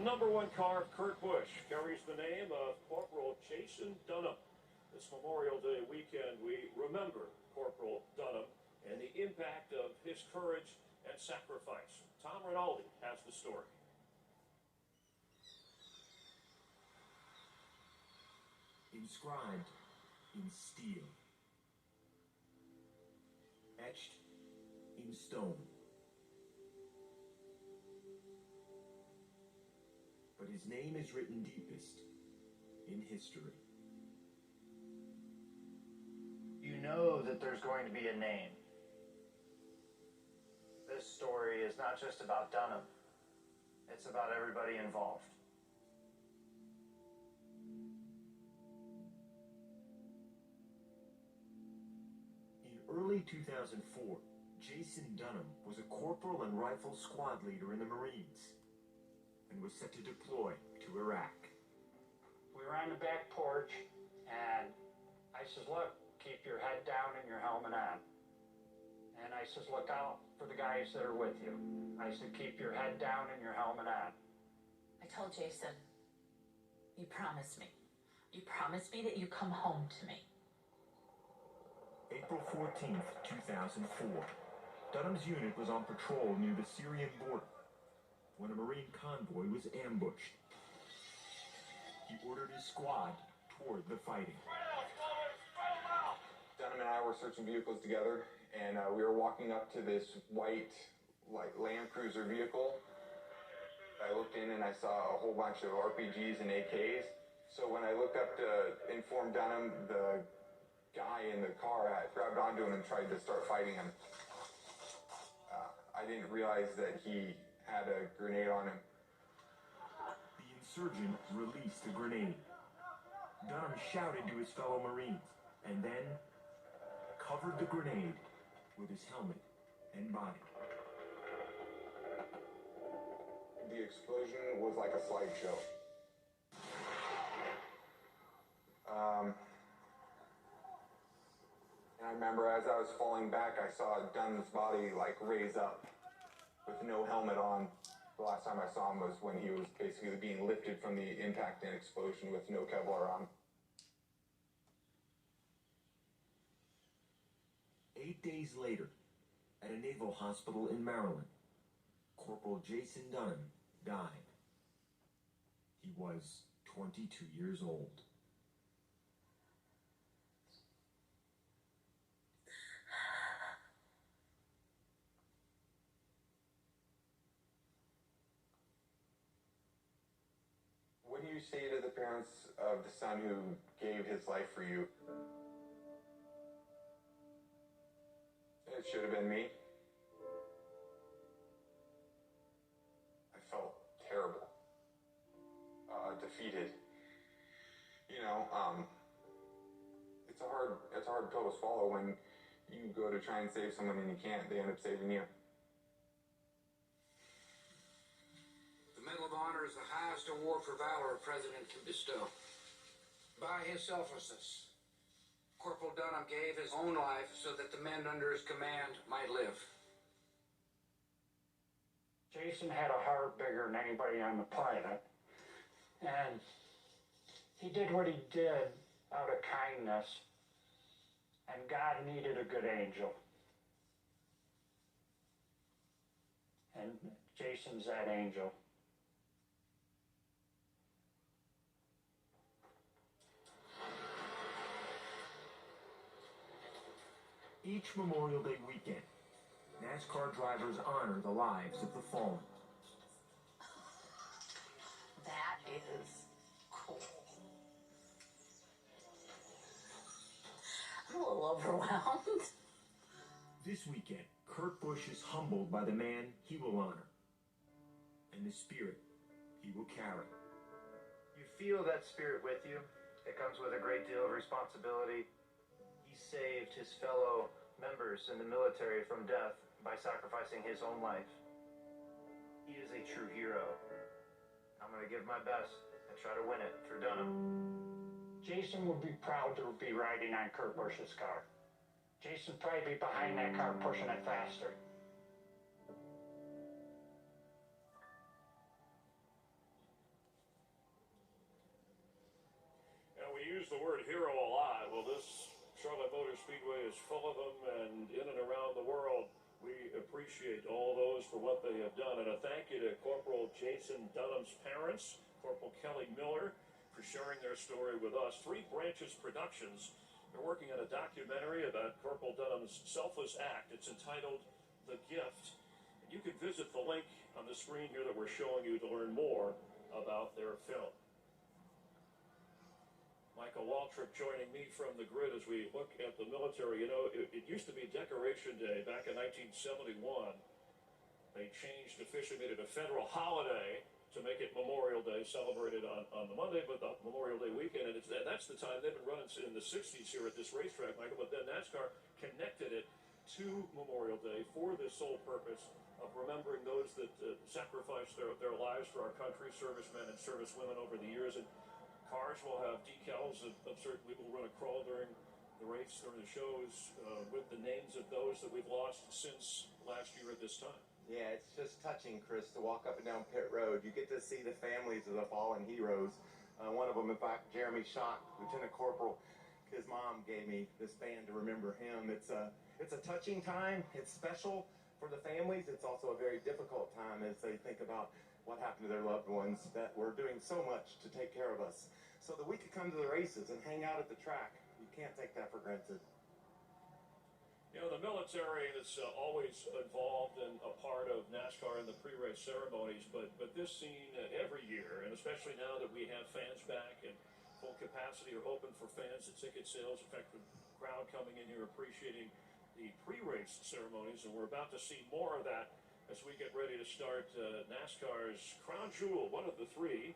number one car of Kurt Busch carries the name of Corporal Jason Dunham. This Memorial Day weekend, we remember Corporal Dunham and the impact of his courage and sacrifice. Tom Rinaldi has the story. Inscribed in steel, etched in stone. But his name is written deepest in history. You know that there's going to be a name. This story is not just about Dunham. It's about everybody involved. In early 2004, Jason Dunham was a corporal and rifle squad leader in the Marines and was set to deploy to Iraq. We were on the back porch, and I says, look, keep your head down and your helmet on. And I says, look out for the guys that are with you. I said, keep your head down and your helmet on. I told Jason, you promised me. You promised me that you come home to me. April 14th, 2004. Dunham's unit was on patrol near the Syrian border when a Marine convoy was ambushed. He ordered his squad toward the fighting. Dunham and I were searching vehicles together, and we were walking up to this white, Land Cruiser vehicle. I looked in and I saw a whole bunch of RPGs and AKs. So when I looked up to inform Dunham, the guy in the car had grabbed onto him and tried to start fighting him. I didn't realize that he had a grenade on him. The insurgent released the grenade. Dunham shouted to his fellow Marines and then covered the grenade with his helmet and body. The explosion was like a slideshow. And I remember as I was falling back, I saw Dunham's body raise up with no helmet on. The last time I saw him was when he was basically being lifted from the impact and explosion with no Kevlar on. 8 days later, at a naval hospital in Maryland, Corporal Jason Dunham died. He was 22 years old. What do you say to the parents of the son who gave his life for you? It should have been me. I felt terrible. Defeated. It's a hard pill to swallow when you go to try and save someone and you can't. They end up saving you. The Medal of Honor is the highest award for valor a president can bestow. By his selflessness, Corporal Dunham gave his own life so that the men under his command might live. Jason had a heart bigger than anybody on the planet. And he did what he did out of kindness. And God needed a good angel. And Jason's that angel. Each Memorial Day weekend, NASCAR drivers honor the lives of the fallen. That is cool. I'm a little overwhelmed. This weekend, Kurt Busch is humbled by the man he will honor and the spirit he will carry. You feel that spirit with you. It comes with a great deal of responsibility. He saved his fellow members in the military from death by sacrificing his own life. He is a true hero. I'm going to give my best and try to win it for Dunham. Jason would be proud to be riding on Kurt Busch's car. Jason'd probably be behind that car pushing it faster. the word hero a lot. Well, this Charlotte Motor Speedway is full of them, and in and around the world, we appreciate all those for what they have done. And a thank you to Corporal Jason Dunham's parents, Corporal Kelly Miller, for sharing their story with us. Three Branches Productions, they're working on a documentary about Corporal Dunham's selfless act. It's entitled The Gift. And you can visit the link on the screen here that we're showing you to learn more about their film. Michael Waltrip joining me from the grid as we look at the military. You know, it used to be Decoration Day back in 1971. They changed, officially made it a federal holiday to make it Memorial Day, celebrated on the Monday, but the Memorial Day weekend. And that's the time they've been running in the 60s here at this racetrack, Michael. But then Nascar connected it to Memorial Day for this sole purpose of remembering those that sacrificed their lives for our country, servicemen and servicewomen over the years. And cars will have decals of certain. We will run a crawl during the race, during the shows, with the names of those that we've lost since last year at this time. Yeah, it's just touching, Chris, to walk up and down pit road. You get to see the families of the fallen heroes. One of them, in fact, Jeremy Schott, Lieutenant Corporal, his mom gave me this band to remember him. It's a touching time. It's special for the families. It's also a very difficult time as they think about what happened to their loved ones that were doing so much to take care of us, so that we could come to the races and hang out at the track. You can't take that for granted. You know, the military is always involved and a part of NASCAR and the pre-race ceremonies, but this scene every year, and especially now that we have fans back and full capacity are open for fans, the ticket sales, in fact, the crowd coming in here appreciating the pre-race ceremonies, and we're about to see more of that as we get ready to start NASCAR's crown jewel, one of the three,